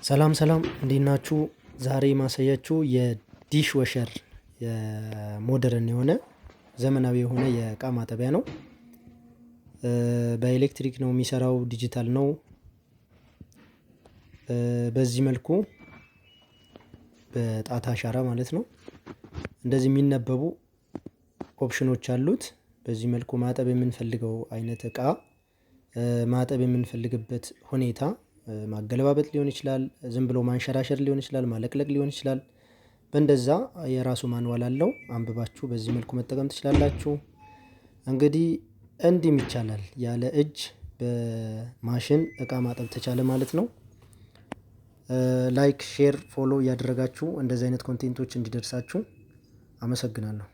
ሰላም ሰላም እንዴት ናችሁ? ዛሬ ማሳያችሁ የዲሽ ወሸር የሞደርን የሆነ ዘመናዊ የሆነ የእቃ ማጠቢያ ነው። በኤሌክትሪክ ነው የሚሰራው፣ ዲጂታል ነው። በዚህ መልኩ በጣት አሻራ ማለት ነው እንደዚህ የሚነበቡ ኦፕሽኖች አሉት። በዚህ መልኩ ማጠብ የምንፈልገው አይነት እቃ ማጠብ የምንፈልግበት ሁኔታ ማገለባበጥ ሊሆን ይችላል፣ ዝም ብሎ ማንሸራሸር ሊሆን ይችላል፣ ማለቅለቅ ሊሆን ይችላል። በእንደዛ የራሱ ማንዋል አለው። አንብባችሁ በዚህ መልኩ መጠቀም ትችላላችሁ። እንግዲህ እንዲህም ይቻላል፣ ያለ እጅ በማሽን እቃ ማጠብ ተቻለ ማለት ነው። ላይክ፣ ሼር፣ ፎሎ እያደረጋችሁ እንደዚህ አይነት ኮንቴንቶች እንዲደርሳችሁ አመሰግናለሁ።